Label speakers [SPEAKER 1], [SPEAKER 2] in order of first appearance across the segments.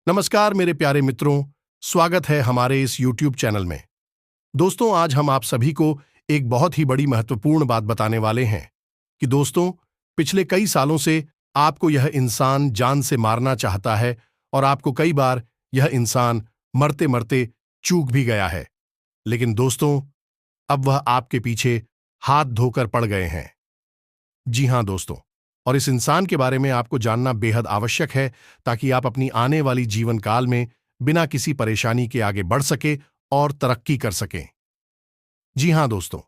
[SPEAKER 1] नमस्कार मेरे प्यारे मित्रों, स्वागत है हमारे इस YouTube चैनल में। दोस्तों, आज हम आप सभी को एक बहुत ही बड़ी महत्वपूर्ण बात बताने वाले हैं कि दोस्तों, पिछले कई सालों से आपको यह इंसान जान से मारना चाहता है और आपको कई बार यह इंसान मरते मरते चूक भी गया है। लेकिन दोस्तों, अब वह आपके पीछे हाथ धोकर पड़ गए हैं। जी हां दोस्तों, और इस इंसान के बारे में आपको जानना बेहद आवश्यक है ताकि आप अपनी आने वाली जीवन काल में बिना किसी परेशानी के आगे बढ़ सके और तरक्की कर सकें। जी हां दोस्तों,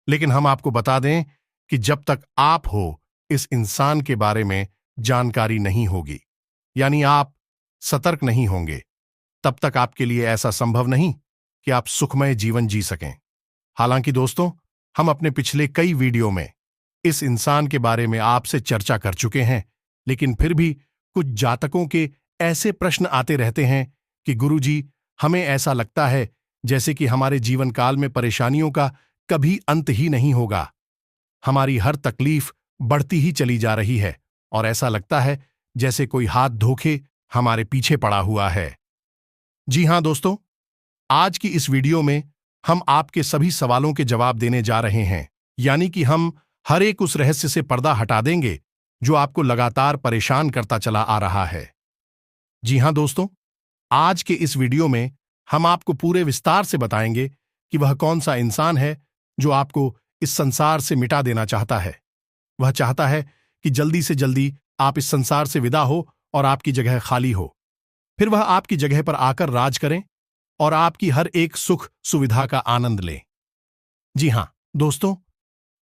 [SPEAKER 1] लेकिन हम आपको बता दें कि जब तक आप हो इस इंसान के बारे में जानकारी नहीं होगी, यानी आप सतर्क नहीं होंगे, तब तक आपके लिए ऐसा संभव नहीं कि आप सुखमय जीवन जी सकें। हालांकि दोस्तों, हम अपने पिछले कई वीडियो में इस इंसान के बारे में आपसे चर्चा कर चुके हैं, लेकिन फिर भी कुछ जातकों के ऐसे प्रश्न आते रहते हैं कि गुरुजी, हमें ऐसा लगता है जैसे कि हमारे जीवन काल में परेशानियों का कभी अंत ही नहीं होगा। हमारी हर तकलीफ बढ़ती ही चली जा रही है और ऐसा लगता है जैसे कोई हाथ धोखे हमारे पीछे पड़ा हुआ है। जी हां दोस्तों, आज की इस वीडियो में हम आपके सभी सवालों के जवाब देने जा रहे हैं, यानी कि हम हर एक उस रहस्य से पर्दा हटा देंगे जो आपको लगातार परेशान करता चला आ रहा है। जी हां दोस्तों, आज के इस वीडियो में हम आपको पूरे विस्तार से बताएंगे कि वह कौन सा इंसान है जो आपको इस संसार से मिटा देना चाहता है। वह चाहता है कि जल्दी से जल्दी आप इस संसार से विदा हो और आपकी जगह खाली हो। फिर वह आपकी जगह पर आकर राज करें और आपकी हर एक सुख सुविधा का आनंद लें। जी हां दोस्तों,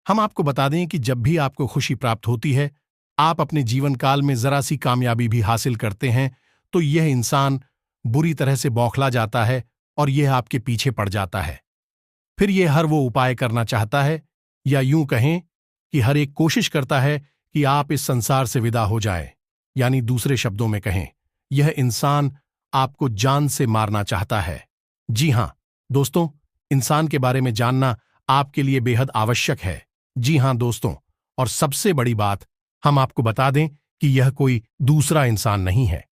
[SPEAKER 1] हम आपको बता दें कि जब भी आपको खुशी प्राप्त होती है, आप अपने जीवन काल में जरा सी कामयाबी भी हासिल करते हैं, तो यह इंसान बुरी तरह से बौखला जाता है और यह आपके पीछे पड़ जाता है। फिर यह हर वो उपाय करना चाहता है, या यूं कहें कि हर एक कोशिश करता है कि आप इस संसार से विदा हो जाएं। यानी दूसरे शब्दों में कहें, यह इंसान आपको जान से मारना चाहता है। जी हां दोस्तों, इंसान के बारे में जानना आपके लिए बेहद आवश्यक है। जी हां दोस्तों, और सबसे बड़ी बात, हम आपको बता दें कि यह कोई दूसरा इंसान नहीं है,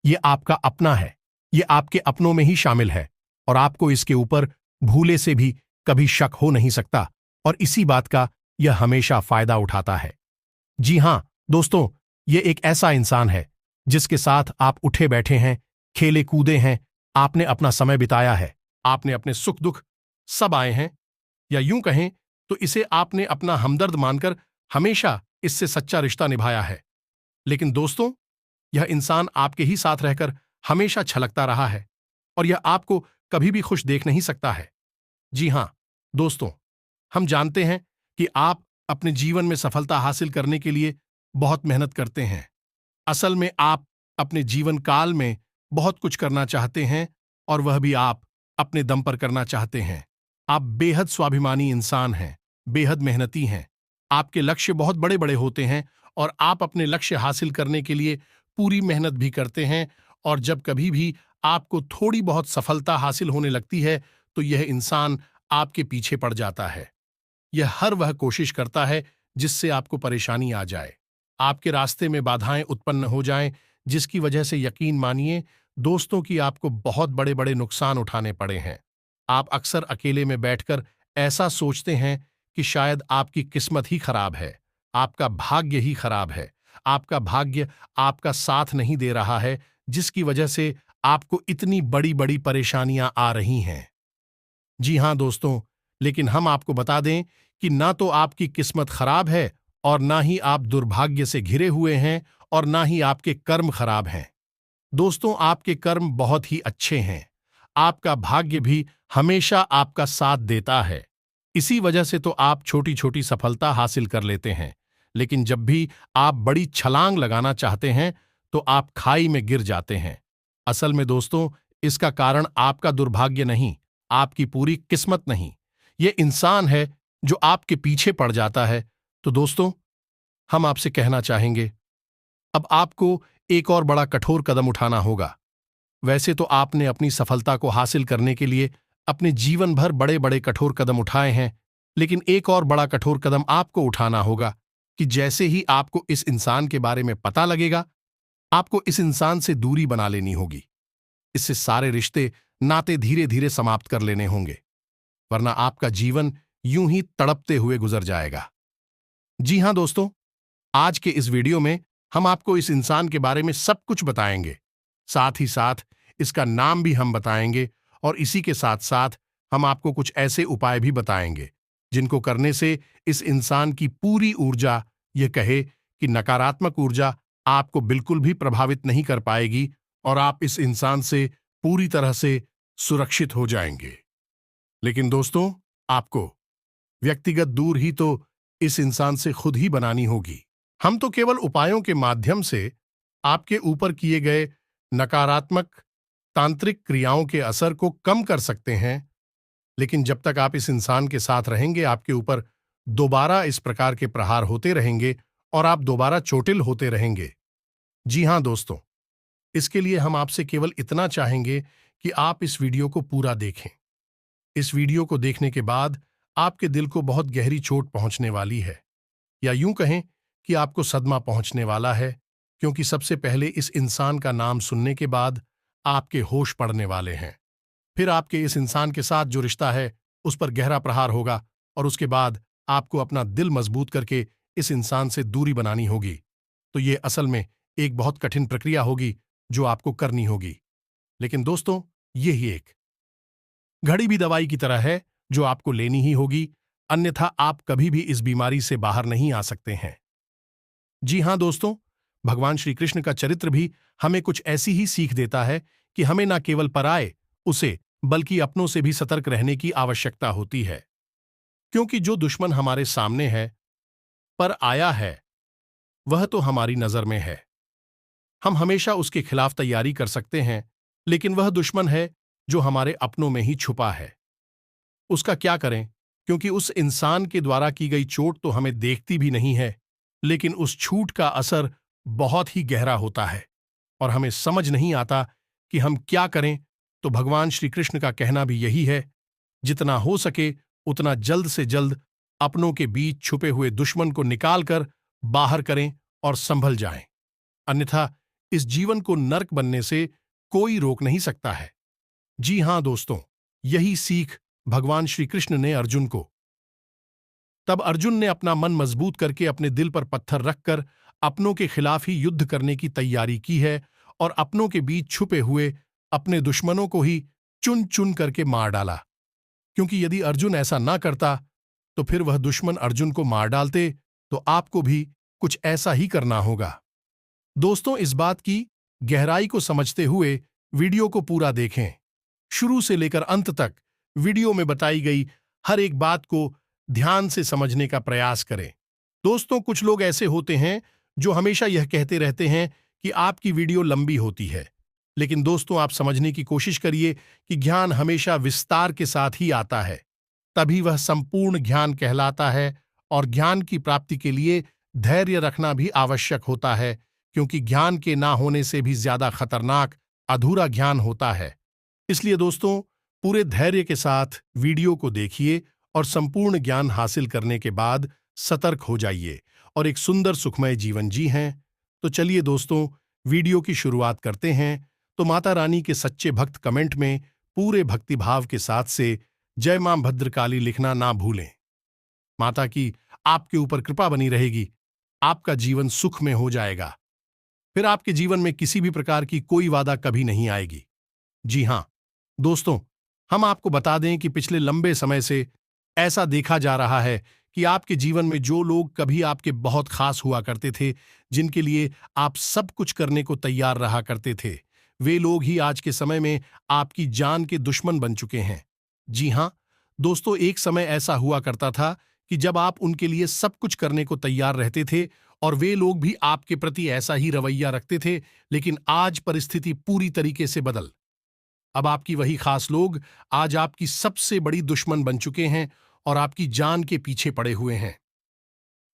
[SPEAKER 1] यह आपका अपना है। यह आपके अपनों में ही शामिल है और आपको इसके ऊपर भूले से भी कभी शक हो नहीं सकता, और इसी बात का यह हमेशा फायदा उठाता है। जी हां दोस्तों, यह एक ऐसा इंसान है जिसके साथ आप उठे बैठे हैं, खेले कूदे हैं, आपने अपना समय बिताया है, आपने अपने सुख दुख सब आए हैं, या यूं कहें तो इसे आपने अपना हमदर्द मानकर हमेशा इससे सच्चा रिश्ता निभाया है। लेकिन दोस्तों, यह इंसान आपके ही साथ रहकर हमेशा छलकता रहा है और यह आपको कभी भी खुश देख नहीं सकता है। जी हां दोस्तों, हम जानते हैं कि आप अपने जीवन में सफलता हासिल करने के लिए बहुत मेहनत करते हैं। असल में आप अपने जीवन काल में बहुत कुछ करना चाहते हैं और वह भी आप अपने दम पर करना चाहते हैं। आप बेहद स्वाभिमानी इंसान हैं, बेहद मेहनती हैं। आपके लक्ष्य बहुत बड़े बड़े होते हैं और आप अपने लक्ष्य हासिल करने के लिए पूरी मेहनत भी करते हैं, और जब कभी भी आपको थोड़ी बहुत सफलता हासिल होने लगती है तो यह इंसान आपके पीछे पड़ जाता है। यह हर वह कोशिश करता है जिससे आपको परेशानी आ जाए, आपके रास्ते में बाधाएं उत्पन्न हो जाएं, जिसकी वजह से यकीन मानिए दोस्तों कि आपको बहुत बड़े बड़े नुकसान उठाने पड़े हैं। आप अक्सर अकेले में बैठकर ऐसा सोचते हैं कि शायद आपकी किस्मत ही खराब है, आपका भाग्य ही खराब है, आपका भाग्य आपका साथ नहीं दे रहा है, जिसकी वजह से आपको इतनी बड़ी बड़ी परेशानियां आ रही हैं। जी हां दोस्तों, लेकिन हम आपको बता दें कि ना तो आपकी किस्मत खराब है और ना ही आप दुर्भाग्य से घिरे हुए हैं और ना ही आपके कर्म खराब हैं। दोस्तों, आपके कर्म बहुत ही अच्छे हैं, आपका भाग्य भी हमेशा आपका साथ देता है। इसी वजह से तो आप छोटी छोटी सफलता हासिल कर लेते हैं, लेकिन जब भी आप बड़ी छलांग लगाना चाहते हैं तो आप खाई में गिर जाते हैं। असल में दोस्तों, इसका कारण आपका दुर्भाग्य नहीं, आपकी पूरी किस्मत नहीं, ये इंसान है जो आपके पीछे पड़ जाता है। तो दोस्तों, हम आपसे कहना चाहेंगे, अब आपको एक और बड़ा कठोर कदम उठाना होगा। वैसे तो आपने अपनी सफलता को हासिल करने के लिए अपने जीवन भर बड़े बड़े कठोर कदम उठाए हैं, लेकिन एक और बड़ा कठोर कदम आपको उठाना होगा कि जैसे ही आपको इस इंसान के बारे में पता लगेगा, आपको इस इंसान से दूरी बना लेनी होगी। इससे सारे रिश्ते नाते धीरे धीरे समाप्त कर लेने होंगे, वरना आपका जीवन यूं ही तड़पते हुए गुजर जाएगा। जी हां दोस्तों, आज के इस वीडियो में हम आपको इस इंसान के बारे में सब कुछ बताएंगे। साथ ही साथ इसका नाम भी हम बताएंगे और इसी के साथ साथ हम आपको कुछ ऐसे उपाय भी बताएंगे जिनको करने से इस इंसान की पूरी ऊर्जा, यह कहे कि नकारात्मक ऊर्जा, आपको बिल्कुल भी प्रभावित नहीं कर पाएगी और आप इस इंसान से पूरी तरह से सुरक्षित हो जाएंगे। लेकिन दोस्तों, आपको व्यक्तिगत दूर ही तो इस इंसान से खुद ही बनानी होगी। हम तो केवल उपायों के माध्यम से आपके ऊपर किए गए नकारात्मक तांत्रिक क्रियाओं के असर को कम कर सकते हैं, लेकिन जब तक आप इस इंसान के साथ रहेंगे, आपके ऊपर दोबारा इस प्रकार के प्रहार होते रहेंगे और आप दोबारा चोटिल होते रहेंगे। जी हां दोस्तों, इसके लिए हम आपसे केवल इतना चाहेंगे कि आप इस वीडियो को पूरा देखें। इस वीडियो को देखने के बाद आपके दिल को बहुत गहरी चोट पहुंचने वाली है, या यूं कहें कि आपको सदमा पहुंचने वाला है, क्योंकि सबसे पहले इस इंसान का नाम सुनने के बाद आपके होश पड़ने वाले हैं। फिर आपके इस इंसान के साथ जो रिश्ता है उस पर गहरा प्रहार होगा और उसके बाद आपको अपना दिल मजबूत करके इस इंसान से दूरी बनानी होगी। तो ये असल में एक बहुत कठिन प्रक्रिया होगी जो आपको करनी होगी। लेकिन दोस्तों, यही एक घड़ी भी दवाई की तरह है जो आपको लेनी ही होगी, अन्यथा आप कभी भी इस बीमारी से बाहर नहीं आ सकते हैं। जी हां दोस्तों, भगवान श्री कृष्ण का चरित्र भी हमें कुछ ऐसी ही सीख देता है कि हमें न केवल पराये उसे बल्कि अपनों से भी सतर्क रहने की आवश्यकता होती है, क्योंकि जो दुश्मन हमारे सामने है पर आया है वह तो हमारी नजर में है। हम हमेशा उसके खिलाफ तैयारी कर सकते हैं, लेकिन वह दुश्मन है जो हमारे अपनों में ही छुपा है। उसका क्या करें, क्योंकि उस इंसान के द्वारा की गई चोट तो हमें देखती भी नहीं है, लेकिन उस छूट का असर बहुत ही गहरा होता है और हमें समझ नहीं आता कि हम क्या करें। तो भगवान श्री कृष्ण का कहना भी यही है, जितना हो सके उतना जल्द से जल्द अपनों के बीच छुपे हुए दुश्मन को निकालकर बाहर करें और संभल जाएं, अन्यथा इस जीवन को नर्क बनने से कोई रोक नहीं सकता है। जी हां दोस्तों, यही सीख भगवान श्री कृष्ण ने अर्जुन को। तब अर्जुन ने अपना मन मजबूत करके अपने दिल पर पत्थर रखकर अपनों के खिलाफ ही युद्ध करने की तैयारी की है और अपनों के बीच छुपे हुए अपने दुश्मनों को ही चुन चुन करके मार डाला, क्योंकि यदि अर्जुन ऐसा ना करता तो फिर वह दुश्मन अर्जुन को मार डालते, तो आपको भी कुछ ऐसा ही करना होगा। दोस्तों, इस बात की गहराई को समझते हुए वीडियो को पूरा देखें। शुरू से लेकर अंत तक वीडियो में बताई गई हर एक बात को ध्यान से समझने का प्रयास करें। दोस्तों, कुछ लोग ऐसे होते हैं जो हमेशा यह कहते रहते हैं कि आपकी वीडियो लंबी होती है, लेकिन दोस्तों, आप समझने की कोशिश करिए कि ज्ञान हमेशा विस्तार के साथ ही आता है, तभी वह संपूर्ण ज्ञान कहलाता है। और ज्ञान की प्राप्ति के लिए धैर्य रखना भी आवश्यक होता है, क्योंकि ज्ञान के ना होने से भी ज्यादा खतरनाक अधूरा ज्ञान होता है। इसलिए दोस्तों, पूरे धैर्य के साथ वीडियो को देखिए और संपूर्ण ज्ञान हासिल करने के बाद सतर्क हो जाइए और एक सुंदर सुखमय जीवन जी हैं। तो चलिए दोस्तों, वीडियो की शुरुआत करते हैं। तो माता रानी के सच्चे भक्त कमेंट में पूरे भक्तिभाव के साथ से जय मां भद्रकाली लिखना ना भूलें। माता की आपके ऊपर कृपा बनी रहेगी, आपका जीवन सुख में हो जाएगा, फिर आपके जीवन में किसी भी प्रकार की कोई बाधा कभी नहीं आएगी। जी हां दोस्तों, हम आपको बता दें कि पिछले लंबे समय से ऐसा देखा जा रहा है कि आपके जीवन में जो लोग कभी आपके बहुत खास हुआ करते थे, जिनके लिए आप सब कुछ करने को तैयार रहा करते थे, वे लोग ही आज के समय में आपकी जान के दुश्मन बन चुके हैं। जी हां दोस्तों, एक समय ऐसा हुआ करता था कि जब आप उनके लिए सब कुछ करने को तैयार रहते थे और वे लोग भी आपके प्रति ऐसा ही रवैया रखते थे, लेकिन आज परिस्थिति पूरी तरीके से बदल। अब आपकी वही खास लोग आज आपकी सबसे बड़ी दुश्मन बन चुके हैं और आपकी जान के पीछे पड़े हुए हैं।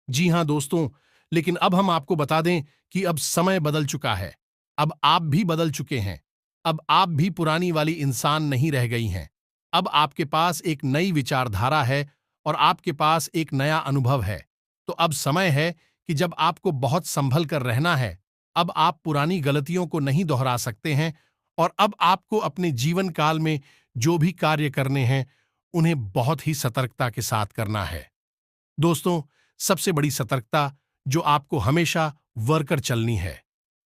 [SPEAKER 1] जी हां दोस्तों, लेकिन अब हम आपको बता दें कि अब समय बदल चुका है। अब आप भी बदल चुके हैं। अब आप भी पुरानी वाली इंसान नहीं रह गई हैं। अब आपके पास एक नई विचारधारा है और आपके पास एक नया अनुभव है। तो अब समय है कि जब आपको बहुत संभल कर रहना है। अब आप पुरानी गलतियों को नहीं दोहरा सकते हैं और अब आपको अपने जीवन काल में जो भी कार्य करने हैं उन्हें बहुत ही सतर्कता के साथ करना है। दोस्तों, सबसे बड़ी सतर्कता जो आपको हमेशा वर्कर चलनी है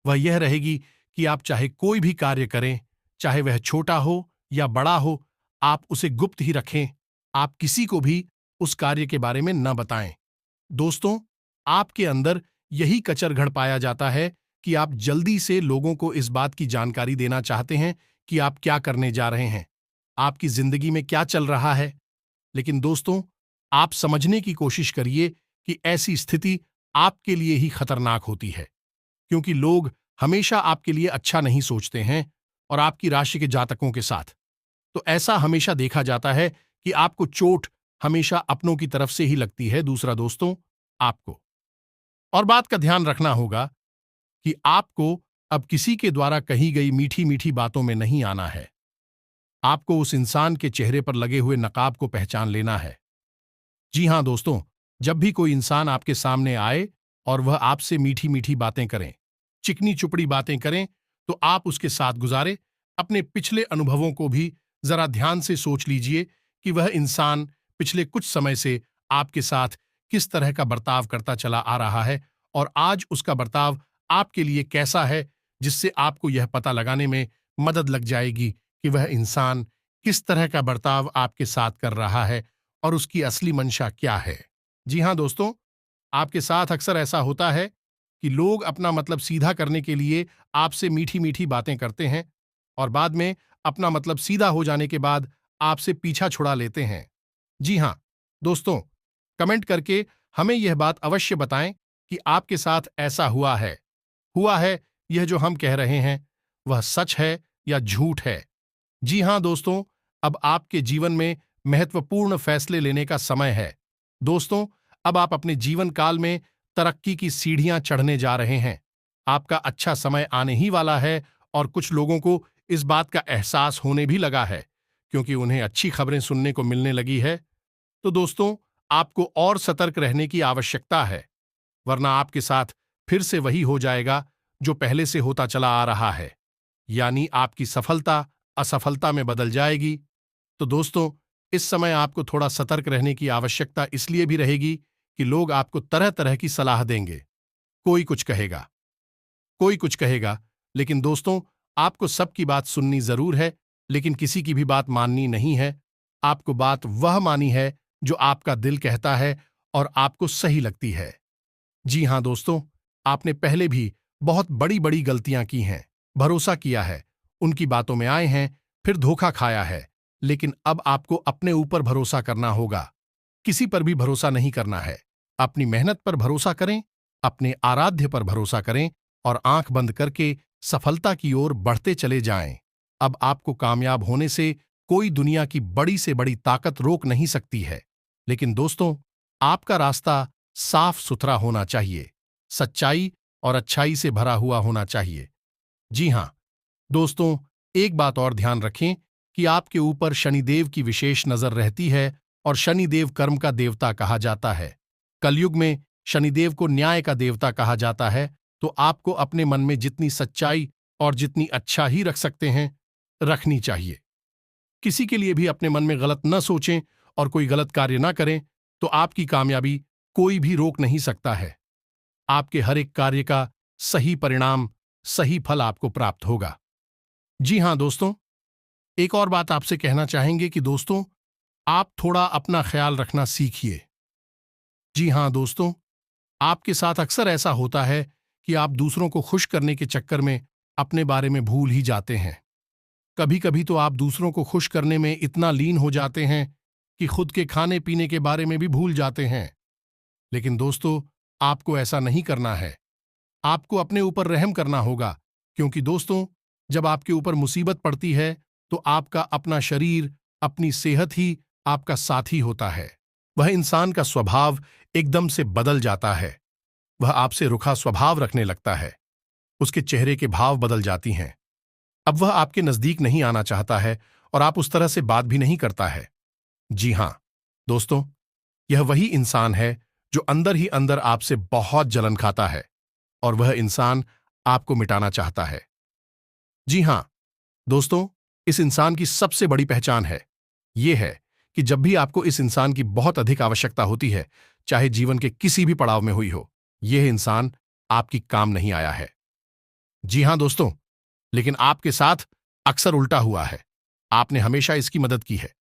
[SPEAKER 1] वह यह रहेगी कि आप चाहे कोई भी कार्य करें, चाहे वह छोटा हो या बड़ा हो, आप उसे गुप्त ही रखें। आप किसी को भी उस कार्य के बारे में न बताएं। दोस्तों, आपके अंदर यही कचरघड़ पाया जाता है कि आप जल्दी से लोगों को इस बात की जानकारी देना चाहते हैं कि आप क्या करने जा रहे हैं, आपकी जिंदगी में क्या चल रहा है। लेकिन दोस्तों, आप समझने की कोशिश करिए कि ऐसी स्थिति आपके लिए ही खतरनाक होती है, क्योंकि लोग हमेशा आपके लिए अच्छा नहीं सोचते हैं। और आपकी राशि के जातकों के साथ तो ऐसा हमेशा देखा जाता है कि आपको चोट हमेशा अपनों की तरफ से ही लगती है। दूसरा दोस्तों, आपको और बात का ध्यान रखना होगा कि आपको अब किसी के द्वारा कही गई मीठी मीठी बातों में नहीं आना है। आपको उस इंसान के चेहरे पर लगे हुए नकाब को पहचान लेना है। जी हां दोस्तों, जब भी कोई इंसान आपके सामने आए और वह आपसे मीठी मीठी बातें करें, चिकनी चुपड़ी बातें करें, तो आप उसके साथ गुजारे अपने पिछले अनुभवों को भी जरा ध्यान से सोच लीजिए कि वह इंसान पिछले कुछ समय से आपके साथ किस तरह का बर्ताव करता चला आ रहा है और आज उसका बर्ताव आपके लिए कैसा है, जिससे आपको यह पता लगाने में मदद लग जाएगी कि वह इंसान किस तरह का बर्ताव आपके साथ कर रहा है और उसकी असली मंशा क्या है। जी हां दोस्तों, आपके साथ अक्सर ऐसा होता है कि लोग अपना मतलब सीधा करने के लिए आपसे मीठी मीठी बातें करते हैं और बाद में अपना मतलब सीधा हो जाने के बाद आपसे पीछा छुड़ा लेते हैं। जी हां दोस्तों, कमेंट करके हमें यह बात अवश्य बताएं कि आपके साथ ऐसा हुआ है, यह जो हम कह रहे हैं वह सच है या झूठ है। जी हां दोस्तों, अब आपके जीवन में महत्वपूर्ण फैसले लेने का समय है। दोस्तों, अब आप अपने जीवन काल में तरक्की की सीढ़ियां चढ़ने जा रहे हैं। आपका अच्छा समय आने ही वाला है और कुछ लोगों को इस बात का एहसास होने भी लगा है, क्योंकि उन्हें अच्छी खबरें सुनने को मिलने लगी है। तो दोस्तों, आपको और सतर्क रहने की आवश्यकता है, वरना आपके साथ फिर से वही हो जाएगा जो पहले से होता चला आ रहा है, यानी आपकी सफलता असफलता में बदल जाएगी। तो दोस्तों, इस समय आपको थोड़ा सतर्क रहने की आवश्यकता इसलिए भी रहेगी कि लोग आपको तरह तरह की सलाह देंगे। कोई कुछ कहेगा, कोई कुछ कहेगा, लेकिन दोस्तों, आपको सबकी बात सुननी जरूर है, लेकिन किसी की भी बात माननी नहीं है। आपको बात वह मानी है जो आपका दिल कहता है और आपको सही लगती है। जी हां दोस्तों, आपने पहले भी बहुत बड़ी बड़ी गलतियां की हैं, भरोसा किया है, उनकी बातों में आए हैं, फिर धोखा खाया है। लेकिन अब आपको अपने ऊपर भरोसा करना होगा, किसी पर भी भरोसा नहीं करना है। अपनी मेहनत पर भरोसा करें, अपने आराध्य पर भरोसा करें और आंख बंद करके सफलता की ओर बढ़ते चले जाएं। अब आपको कामयाब होने से कोई दुनिया की बड़ी से बड़ी ताकत रोक नहीं सकती है। लेकिन दोस्तों, आपका रास्ता साफ सुथरा होना चाहिए, सच्चाई और अच्छाई से भरा हुआ होना चाहिए। जी हां दोस्तों, एक बात और ध्यान रखें कि आपके ऊपर शनिदेव की विशेष नजर रहती है और शनिदेव कर्म का देवता कहा जाता है। कलयुग में शनिदेव को न्याय का देवता कहा जाता है। तो आपको अपने मन में जितनी सच्चाई और जितनी अच्छा ही रख सकते हैं, रखनी चाहिए। किसी के लिए भी अपने मन में गलत न सोचें और कोई गलत कार्य न करें, तो आपकी कामयाबी कोई भी रोक नहीं सकता है। आपके हर एक कार्य का सही परिणाम, सही फल आपको प्राप्त होगा। जी हां दोस्तों, एक और बात आपसे कहना चाहेंगे कि दोस्तों, आप थोड़ा अपना ख्याल रखना सीखिए। जी हां दोस्तों, आपके साथ अक्सर ऐसा होता है कि आप दूसरों को खुश करने के चक्कर में अपने बारे में भूल ही जाते हैं। कभी कभी तो आप दूसरों को खुश करने में इतना लीन हो जाते हैं कि खुद के खाने पीने के बारे में भी भूल जाते हैं। लेकिन दोस्तों, आपको ऐसा नहीं करना है। आपको अपने ऊपर रहम करना होगा, क्योंकि दोस्तों, जब आपके ऊपर मुसीबत पड़ती है तो आपका अपना शरीर, अपनी सेहत ही आपका साथी होता है। वह इंसान का स्वभाव एकदम से बदल जाता है। वह आपसे रुखा स्वभाव रखने लगता है। उसके चेहरे के भाव बदल जाती हैं। अब वह आपके नजदीक नहीं आना चाहता है और आप उस तरह से बात भी नहीं करता है। जी हां दोस्तों, यह वही इंसान है जो अंदर ही अंदर आपसे बहुत जलन खाता है और वह इंसान आपको मिटाना चाहता है। जी हां दोस्तों, इस इंसान की सबसे बड़ी पहचान है ये है कि जब भी आपको इस इंसान की बहुत अधिक आवश्यकता होती है, चाहे जीवन के किसी भी पड़ाव में हुई हो, यह इंसान आपकी काम नहीं आया है। जी हां दोस्तों, लेकिन आपके साथ अक्सर उल्टा हुआ है। आपने हमेशा इसकी मदद की है।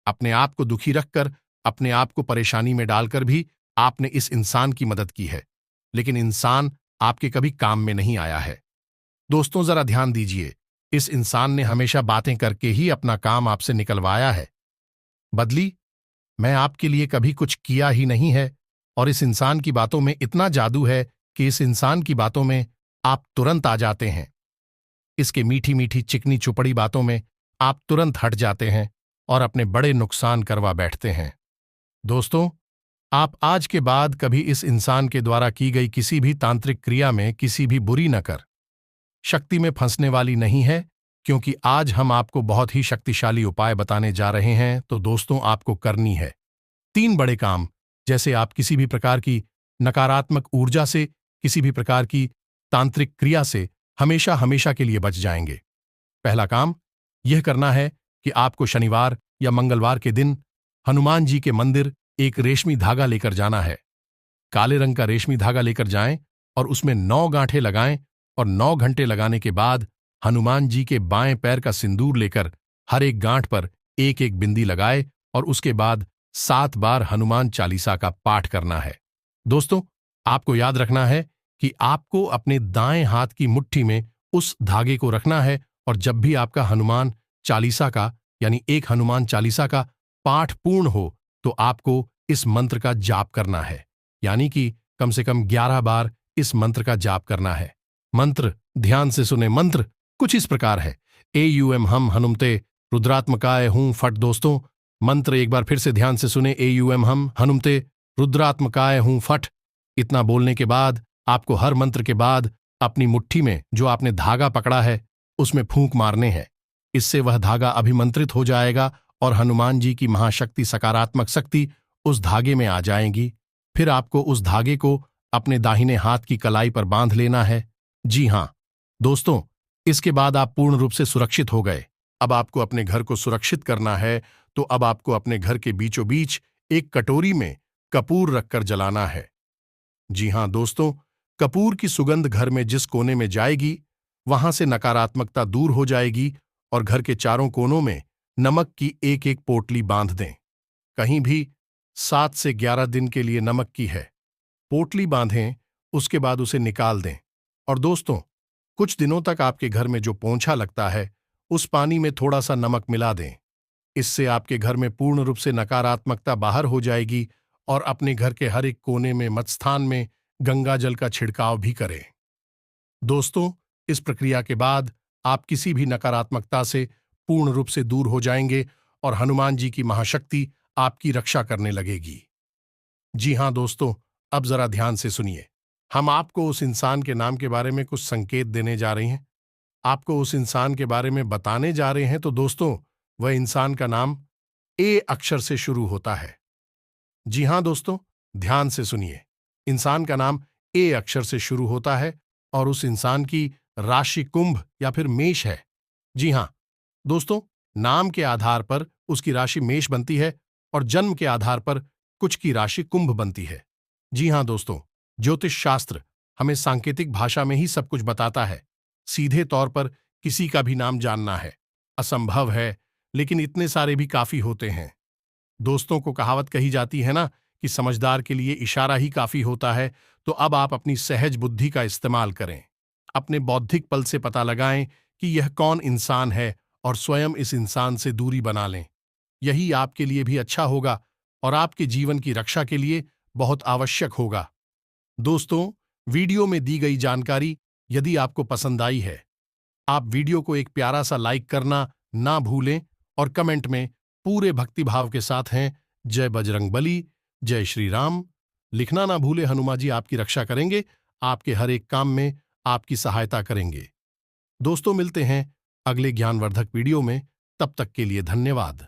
[SPEAKER 1] अपने आप को दुखी रखकर, अपने आप को परेशानी में डालकर भी आपने इस इंसान की मदद की है, लेकिन इंसान आपके कभी काम में नहीं आया है। दोस्तों, जरा ध्यान दीजिए, इस इंसान ने हमेशा बातें करके ही अपना काम आपसे निकलवाया है। बदली, मैं आपके लिए कभी कुछ किया ही नहीं है, और इस इंसान की बातों में इतना जादू है कि इस इंसान की बातों में आप तुरंत आ जाते हैं। इसके मीठी मीठी चिकनी चुपड़ी बातों में आप तुरंत हट जाते हैं और अपने बड़े नुकसान करवा बैठते हैं। दोस्तों, आप आज के बाद कभी इस इंसान के द्वारा की गई किसी भी तांत्रिक क्रिया में किसी भी बुरी न कर शक्ति में फंसने वाली नहीं है, क्योंकि आज हम आपको बहुत ही शक्तिशाली उपाय बताने जा रहे हैं। तो दोस्तों, आपको करनी है 3 बड़े काम, जैसे आप किसी भी प्रकार की नकारात्मक ऊर्जा से, किसी भी प्रकार की तांत्रिक क्रिया से हमेशा हमेशा के लिए बच जाएंगे। पहला काम यह करना है कि आपको शनिवार या मंगलवार के दिन हनुमान जी के मंदिर एक रेशमी धागा लेकर जाना है। काले रंग का रेशमी धागा लेकर जाएं और उसमें 9 गांठें लगाएं, और 9 घंटे लगाने के बाद हनुमान जी के बाएं पैर का सिंदूर लेकर हर एक गांठ पर एक एक बिंदी लगाए, और उसके बाद 7 बार हनुमान चालीसा का पाठ करना है। दोस्तों, आपको याद रखना है कि आपको अपने दाएं हाथ की मुट्ठी में उस धागे को रखना है, और जब भी आपका हनुमान चालीसा का यानी एक हनुमान चालीसा का पाठ पूर्ण हो, तो आपको इस मंत्र का जाप करना है, यानी कि कम से कम 11 बार इस मंत्र का जाप करना है। मंत्र ध्यान से सुने। मंत्र कुछ इस प्रकार है। एयूएम हम हनुमते रुद्रात्मकाय हूं फट। दोस्तों, मंत्र एक बार फिर से ध्यान से सुने। एयूएम हम हनुमते रुद्रात्मकाय हूं फट। इतना बोलने के बाद आपको हर मंत्र के बाद अपनी मुट्ठी में जो आपने धागा पकड़ा है उसमें फूंक मारने हैं। इससे वह धागा अभिमंत्रित हो जाएगा और हनुमान जी की महाशक्ति, सकारात्मक शक्ति उस धागे में आ जाएगी। फिर आपको उस धागे को अपने दाहिने हाथ की कलाई पर बांध लेना है। जी हां दोस्तों, इसके बाद आप पूर्ण रूप से सुरक्षित हो गए। अब आपको अपने घर को सुरक्षित करना है, तो अब आपको अपने घर के बीचों बीच एक कटोरी में कपूर रखकर जलाना है। जी हां दोस्तों, कपूर की सुगंध घर में जिस कोने में जाएगी, वहां से नकारात्मकता दूर हो जाएगी, और घर के चारों कोनों में नमक की एक एक पोटली बांध दें। कहीं भी 7 से 11 दिन के लिए नमक की है पोटली बांधें, उसके बाद उसे निकाल दें। और दोस्तों, कुछ दिनों तक आपके घर में जो पोंछा लगता है, उस पानी में थोड़ा सा नमक मिला दें। इससे आपके घर में पूर्ण रूप से नकारात्मकता बाहर हो जाएगी, और अपने घर के हर एक कोने में, मत्स्थान में गंगा जल का छिड़काव भी करें। दोस्तों, इस प्रक्रिया के बाद आप किसी भी नकारात्मकता से पूर्ण रूप से दूर हो जाएंगे, और हनुमान जी की महाशक्ति आपकी रक्षा करने लगेगी। जी हां दोस्तों, अब जरा ध्यान से सुनिए। हम आपको उस इंसान के नाम के बारे में कुछ संकेत देने जा रहे हैं, आपको उस इंसान के बारे में बताने जा रहे हैं। तो दोस्तों, वह इंसान का नाम ए अक्षर से शुरू होता है। जी हां दोस्तों, ध्यान से सुनिए। इंसान का नाम ए अक्षर से शुरू होता है, और उस इंसान की राशि कुंभ या फिर मेष है। जी हां दोस्तों, नाम के आधार पर उसकी राशि मेष बनती है, और जन्म के आधार पर कुछ की राशि कुंभ बनती है। जी हां दोस्तों, ज्योतिष शास्त्र हमें सांकेतिक भाषा में ही सब कुछ बताता है। सीधे तौर पर किसी का भी नाम जानना है असंभव है, लेकिन इतने सारे भी काफी होते हैं। दोस्तों, को कहावत कही जाती है ना कि समझदार के लिए इशारा ही काफी होता है। तो अब आप अपनी सहज बुद्धि का इस्तेमाल करें, अपने बौद्धिक पल से पता लगाएं कि यह कौन इंसान है, और स्वयं इस इंसान से दूरी बना लें। यही आपके लिए भी अच्छा होगा, और आपके जीवन की रक्षा के लिए बहुत आवश्यक होगा। दोस्तों, वीडियो में दी गई जानकारी यदि आपको पसंद आई है, आप वीडियो को एक प्यारा सा लाइक करना ना भूलें, और कमेंट में पूरे भक्तिभाव के साथ हैं जय बजरंगबली, जय श्री राम लिखना ना भूले। हनुमान जी आपकी रक्षा करेंगे, आपके हर एक काम में आपकी सहायता करेंगे। दोस्तों, मिलते हैं अगले ज्ञानवर्धक वीडियो में। तब तक के लिए धन्यवाद।